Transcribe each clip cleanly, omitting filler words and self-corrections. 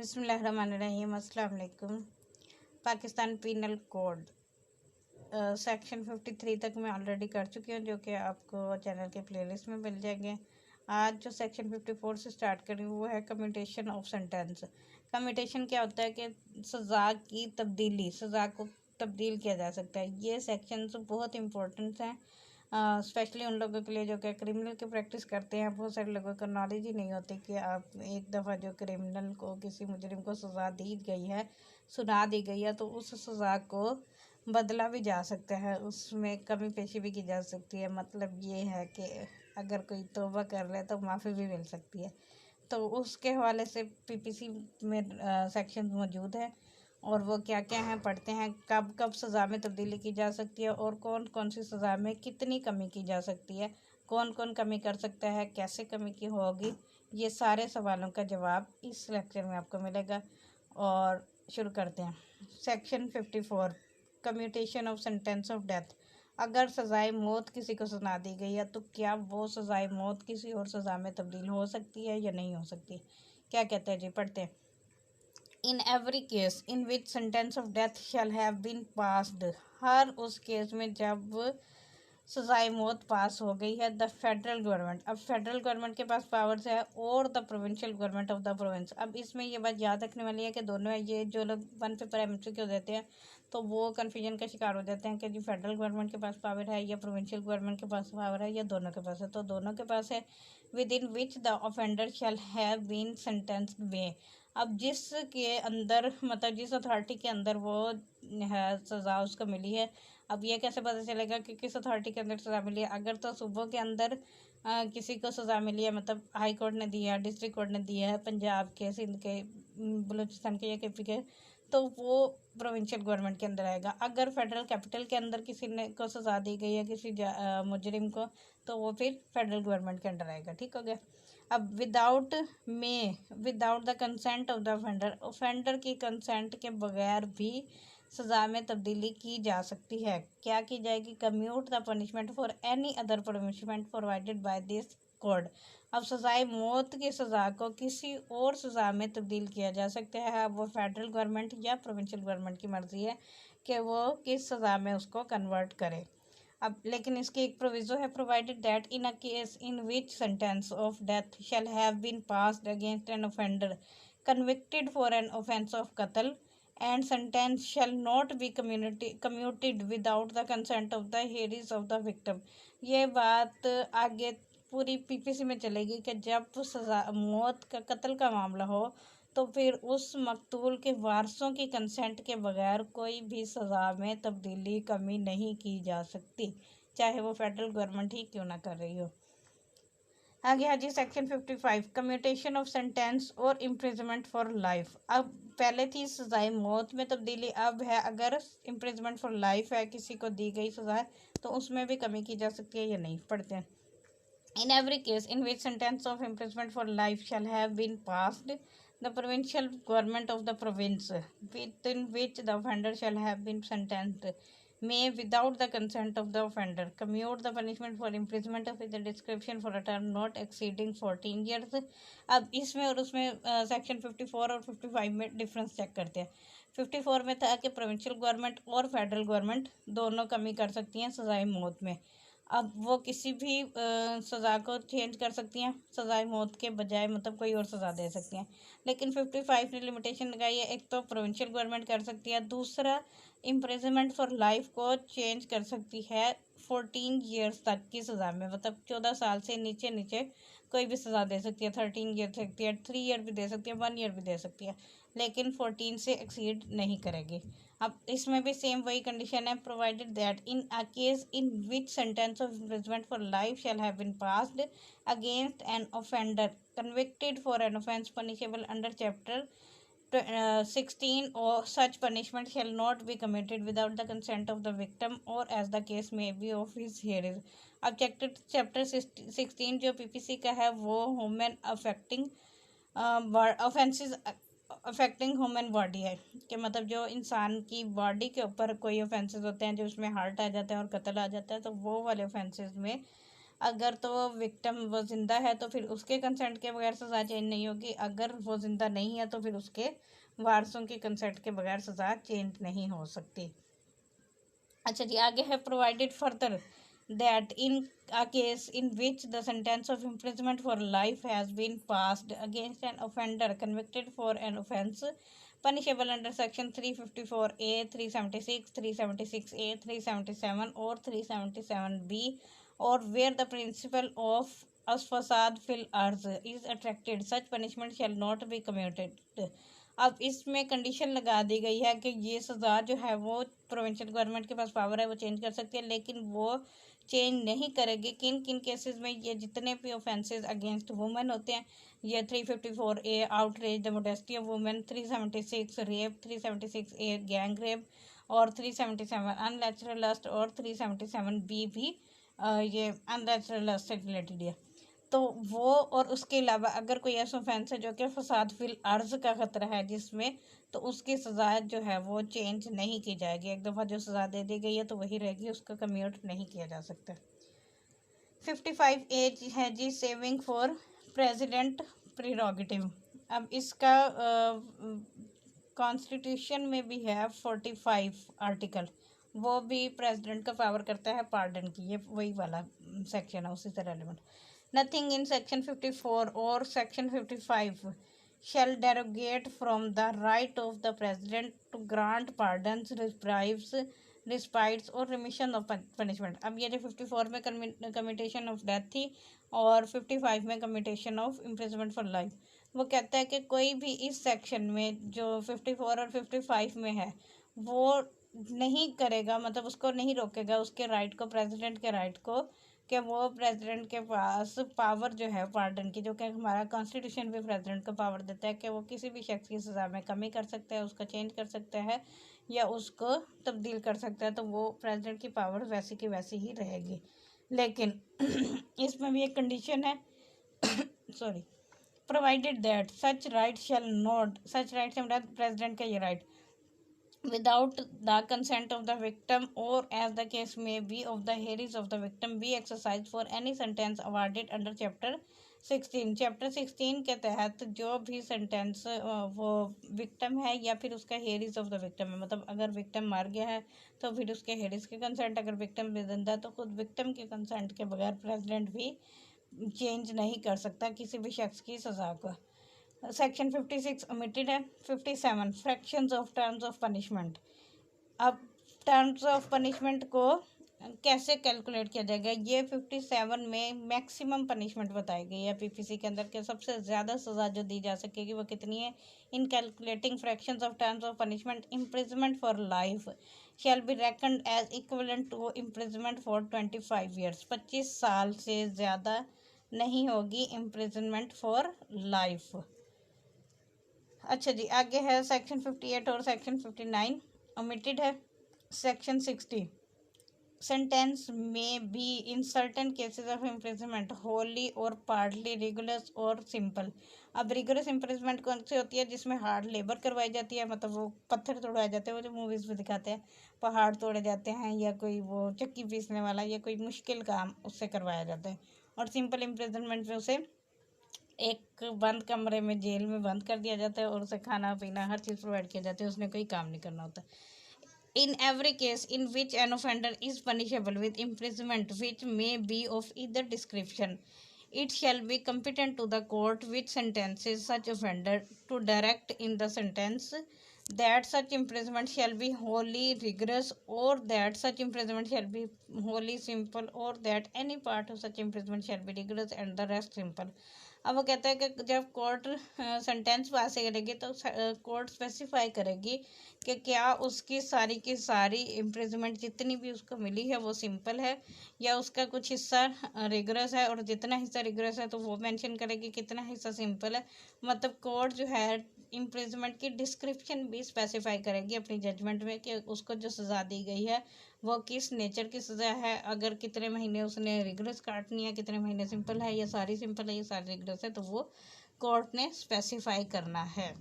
बिस्मिल्लाहिर्रहमानिर्रहीम। अस्सलाम वालेकुम। पाकिस्तान पीनल कोड सेक्शन 53 तक मैं ऑलरेडी कर चुकी हूँ, जो कि आपको चैनल के प्लेलिस्ट में मिल जाएंगे। आज जो सेक्शन 54 से स्टार्ट करी वो है कम्यूटेशन ऑफ सेंटेंस। कम्यूटेशन क्या होता है कि सज़ा की तब्दीली, सज़ा को तब्दील किया जा सकता है। ये सेक्शन बहुत इंपॉर्टेंट हैं, स्पेशली उन लोगों के लिए जो कि क्रिमिनल की प्रैक्टिस करते हैं। बहुत सारे लोगों को नॉलेज ही नहीं होती कि आप एक दफ़ा जो क्रिमिनल को, किसी मुजरिम को सज़ा दी गई है, सुना दी गई है, तो उस सज़ा को बदला भी जा सकता है, उसमें कमी पेशी भी की जा सकती है। मतलब ये है कि अगर कोई तौबा कर ले तो माफ़ी भी मिल सकती है। तो उसके हवाले से पीपीसी में सेक्शन मौजूद है, और वो क्या क्या हैं पढ़ते हैं। कब कब सज़ा में तब्दीली की जा सकती है और कौन कौन सी सज़ा में कितनी कमी की जा सकती है, कौन कौन कमी कर सकता है, कैसे कमी की होगी। ये सारे सवालों का जवाब इस लेक्चर में आपको मिलेगा। और शुरू करते हैं। Section 54 commutation of sentence of death. अगर सज़ाए मौत किसी को सुना दी गई है तो क्या वो सज़ाए मौत किसी और सज़ा में तब्दील हो सकती है या नहीं हो सकती। क्या कहते हैं जी, पढ़ते हैं। In every case in which sentence of death shall have been passed. हर उस केस में जब सजाए मौत पास हो गई है, द फेडरल गवर्नमेंट, अब फेडरल गवर्नमेंट के पास पावर्स है, और the provincial government of the province. अब इसमें ये बात याद रखने वाली है कि दोनों है, ये जो लोग वन पेपर एमसी के हो जाते हैं तो वो कन्फ्यूजन का शिकार हो जाते हैं कि जी फेडरल गवर्नमेंट के पास पावर है या प्रोविंशियल गवर्नमेंट के पास पावर है या दोनों के पास है। तो दोनों के पास है। Within which the offender shall have been sentenced में। अब जिसके अंदर, मतलब जिस अथॉरिटी के अंदर वो है सज़ा उसको मिली है, अब ये कैसे पता चलेगा कि किस अथॉरिटी के अंदर सज़ा मिली है। अगर तो सूबों के अंदर किसी को सज़ा मिली है, मतलब हाई कोर्ट ने दी है, डिस्ट्रिक्ट कोर्ट ने दी है, पंजाब के, सिंध के, बलूचिस्तान के या केपी के, तो वो प्रोविंशियल गवर्नमेंट के अंदर आएगा। अगर फेडरल कैपिटल के अंदर किसी ने को सज़ा दी गई है, किसी मुजरिम को, तो वो फिर फेडरल गवर्नमेंट के अंडर आएगा। ठीक हो गया। अब without the consent of the offender, offender की कंसेंट के बगैर भी सज़ा में तब्दीली की जा सकती है। क्या की जाएगी? Commute the punishment for any other punishment provided by this code. अब सज़ाए मौत की सज़ा को किसी और सज़ा में तब्दील किया जा सकता है। अब वो फेडरल गवर्नमेंट या प्रोविंशियल गवर्नमेंट की मर्ज़ी है कि वो किस सज़ा में उसको कन्वर्ट करे। अब लेकिन इसकी एक प्रोविज़ो है, provided that in a case in which sentence of death shall have been passed against an offender convicted for an offence of कत्ल and sentence shall not be commuted without the consent of the heirs of the victim। ये बात आगे पूरी PPC में चलेगी कि जब सजा मौत का, कत्ल का मामला हो, तो फिर उस मकतूल के वारसों की कंसेंट के बगैर कोई भी सज़ा में तब्दीली, कमी नहीं की जा सकती, चाहे वो फेडरल गवर्नमेंट ही क्यों ना कर रही हो। आगे हाजी सेक्शन 55 कम्यूटेशन ऑफ सेंटेंस और इम्प्रिजमेंट फॉर लाइफ। अब पहले थी सजाए मौत में तब्दीली, अब है अगर इम्प्रिजमेंट फॉर लाइफ है, किसी को दी गई सजा, तो उसमें भी कमी की जा सकती है या नहीं। पढ़ते हैं। In every case in which sentence of imprisonment for life shall have been passed, the provincial government of the province within which the offender shall have been sentenced may without the consent of the offender commute the punishment for imprisonment with the description for a term not exceeding 14 years। अब इसमें और उसमें section 54 और 55 में difference check करते हैं। 54 में था कि प्रोविंशियल गवर्नमेंट और फेडरल गवर्नमेंट दोनों कमी कर सकती हैं सजाए मौत में। अब वो किसी भी सज़ा को चेंज कर सकती हैं सजाए मौत के बजाय, मतलब कोई और सज़ा दे सकती हैं। लेकिन 55 ने लिमिटेशन लगाई है, एक तो प्रोविंशियल गवर्नमेंट कर सकती है, दूसरा इम्प्रिजनमेंट फॉर लाइफ को चेंज कर सकती है 14 ईयर्स तक की सज़ा में, मतलब 14 साल से नीचे नीचे कोई भी सज़ा दे सकती है। 13 ईयर दे सकती है, 3 ईयर भी दे सकती है, 1 ईयर भी दे सकती है, लेकिन 14 से एक्सीड नहीं करेगी। अब इसमें भी सेम वही कंडीशन है, provided that in a case in which sentence of imprisonment for life shall have been passed against an offender convicted for an offence punishable under chapter 16 or such punishment shall not be committed without the consent of the victim or as the case may be of his hearers। अब chapter 16 जो PPC का है वो human affecting offences affecting human body है, कि मतलब जो इंसान की बॉडी के ऊपर कोई ऑफेंसेस होते हैं जो उसमें हार्ट आ जाता है और कत्ल आ जाता है, तो वो वाले ऑफेंसेस में अगर तो विक्टिम वो ज़िंदा है तो फिर उसके कंसेंट के बगैर सज़ा चेंज नहीं होगी, अगर वो ज़िंदा नहीं है तो फिर उसके वारसों के कंसेंट के बगैर सज़ा चेंज नहीं हो सकती। अच्छा जी, आगे है provided further that in a case in which the sentence of imprisonment for life has been passed against an offender convicted for an offence punishable under section 354A, 376, 376A, 377 or 377B, or where the principle of asfasad fil arz is attracted, such punishment shall not be commuted। अब इसमें condition लगा दी गई है कि ये सज़ा जो है वो प्रोविंशियल गवर्नमेंट के पास पावर है, वो चेंज कर सकती है, लेकिन वो चेंज नहीं करेगी। किन किन केसेस में? ये जितने भी ऑफेंसेस अगेंस्ट वुमेन होते हैं, ये 354A outrage the modesty of women, 376 rape, 376A gang rape और 377 अननेचुरल लस्ट और 377B भी ये अननेचुरल लस्ट से रिलेटेड है। तो वो और उसके अलावा अगर कोई ऐसा ऑफेंस है जो कि फसाद फिल अर्ज का खतरा है जिसमें, तो उसकी सज़ा जो है वो चेंज नहीं की जाएगी। एक दफ़ा जो सज़ा दे दी गई है तो वही रहेगी, उसका कम्यूट नहीं किया जा सकता। 55 एज है जी सेविंग फॉर प्रेसिडेंट प्रीरोगेटिव। अब इसका कॉन्स्टिट्यूशन में भी है 45 आर्टिकल, वो भी प्रेसिडेंट का पावर करता है पार्डन की, ये वही वाला सेक्शन है, उसी से relevant. Nothing in section 54 or section 55 shall derogate from the right of the president to grant pardons, reprieves, respites or remission of punishment। अब ये जो 54 में कम्यूटेशन ऑफ डेथ थी और 55 में commutation of imprisonment for life, वो कहता है कि कोई भी इस सेक्शन में जो 54 और 55 में है वो नहीं करेगा, मतलब उसको नहीं रोकेगा उसके राइट को, प्रेसिडेंट के राइट को, कि वो प्रेसिडेंट के पास पावर जो है पार्डन की, जो कि हमारा कॉन्स्टिट्यूशन भी प्रेसिडेंट को पावर देता है कि वो किसी भी शख्स की सज़ा में कमी कर सकता है, उसका चेंज कर सकता है या उसको तब्दील कर सकता है, तो वो प्रेसिडेंट की पावर वैसी की वैसी ही रहेगी। लेकिन इसमें भी एक कंडीशन है sorry, provided that such right shall not, such right से प्रेसिडेंट का ये right, without the consent of the victim or as the case may be of the heirs of the victim be exercised for any sentence awarded under chapter 16। Chapter 16 के तहत जो भी sentence वो victim है या फिर उसका हेरिस ऑफ द विक्टिम है, मतलब अगर विक्टिम मार गया है तो फिर उसके हेरिस के कंसेंट, अगर विक्टिम भी जिंदा तो खुद विक्टिम के कंसेंट के बगैर प्रेसिडेंट भी चेंज नहीं कर सकता किसी भी शख्स की सज़ा को। सेक्शन 56 ओमिटेड है। 57 fractions of terms of punishment. अब टर्म्स ऑफ पनिशमेंट को कैसे कैलकुलेट किया जाएगा, ये 57 में मैक्सिमम पनिशमेंट बताई गई है पीपीसी के अंदर के सबसे ज़्यादा सज़ा जो दी जा सकेगी वो कितनी है। In calculating fractions of terms of punishment, imprisonment for life shall be reckoned as equivalent to imprisonment for 25 years. 25 साल से ज़्यादा नहीं होगी इम्प्रिजनमेंट फॉर लाइफ। अच्छा जी, आगे है सेक्शन 58 और सेक्शन 59 ओमिटेड है। सेक्शन 60 सेंटेंस में be in certain cases of imprisonment Holi और पार्टली रिगुलस और सिंपल। अब रिगुलस इम्प्रिजनमेंट कौन सी होती है? जिसमें हार्ड लेबर करवाई जाती है, मतलब वो पत्थर तोड़वाए जाते हैं, वो जो मूवीज़ में दिखाते हैं पहाड़ तोड़े जाते हैं, या कोई वो चक्की पीसने वाला या कोई मुश्किल काम उससे करवाया जाता है। और सिंपल इम्प्रिजनमेंट में उसे एक बंद कमरे में जेल में बंद कर दिया जाता है और उसे खाना पीना हर चीज़ प्रोवाइड किया जाता है, उसने कोई काम नहीं करना होता। In every case in which an offender is punishable with imprisonment which may be of either description, it shall be competent to the court which sentences such offender to direct in the sentence that such imprisonment shall be wholly rigorous, or that such imprisonment shall be wholly simple, or that any part of such imprisonment shall be rigorous and the rest simple। अब वो कहता है कि जब court sentence पास करेगी तो court specify करेगी कि क्या उसकी सारी की सारी इम्प्रिजमेंट जितनी भी उसको मिली है वो सिंपल है या उसका कुछ हिस्सा रिगरस है, और जितना हिस्सा रिगरस है तो वो मेंशन करेगी, कितना हिस्सा सिंपल है। मतलब कोर्ट जो है इम्प्रिजमेंट की डिस्क्रिप्शन भी स्पेसिफाई करेगी अपनी जजमेंट में कि उसको जो सज़ा दी गई है वो किस नेचर की सज़ा है, अगर कितने महीने उसने रिगरस काटनी है, कितने महीने सिंपल है, या सारी सिंपल है या सारी रिगरस है, तो वो कोर्ट ने स्पेसिफाई करना है।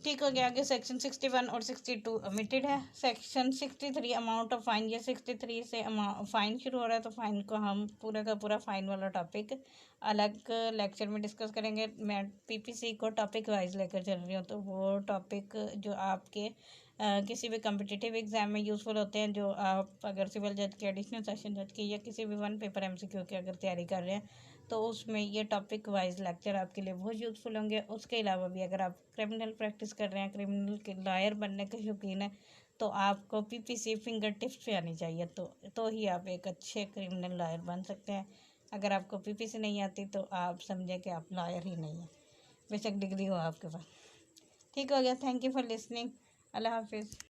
ठीक हो गया। आगे सेक्शन 61 और 62 ओमिटेड है। सेक्शन 63 अमाउंट ऑफ फाइन, ये 63 से फाइन शुरू हो रहा है, तो फाइन को हम पूरा का पूरा फाइन वाला टॉपिक अलग लेक्चर में डिस्कस करेंगे। मैं पीपीसी को टॉपिक वाइज लेकर चल रही हूँ, तो वो टॉपिक जो आपके किसी भी कम्पिटिटिव एग्जाम में यूज़फुल होते हैं, जो आप अगर सिविल जज के, एडिशनल सेशन जज की, या किसी भी वन पेपर एमसीक्यू की अगर तैयारी कर रहे हैं, तो उसमें ये टॉपिक वाइज लेक्चर आपके लिए बहुत यूज़फुल होंगे। उसके अलावा भी अगर आप क्रिमिनल प्रैक्टिस कर रहे हैं, क्रिमिनल के लॉयर बनने के शौकीन हैं, तो आपको पीपीसी फिंगर टिप्स पे आनी चाहिए, तो ही आप एक अच्छे क्रिमिनल लॉयर बन सकते हैं। अगर आपको पीपीसी नहीं आती तो आप समझें कि आप लॉयर ही नहीं हैं, बेशक डिग्री हो आपके पास। ठीक हो गया। Thank you for listening. अल्लाह हाफिज़।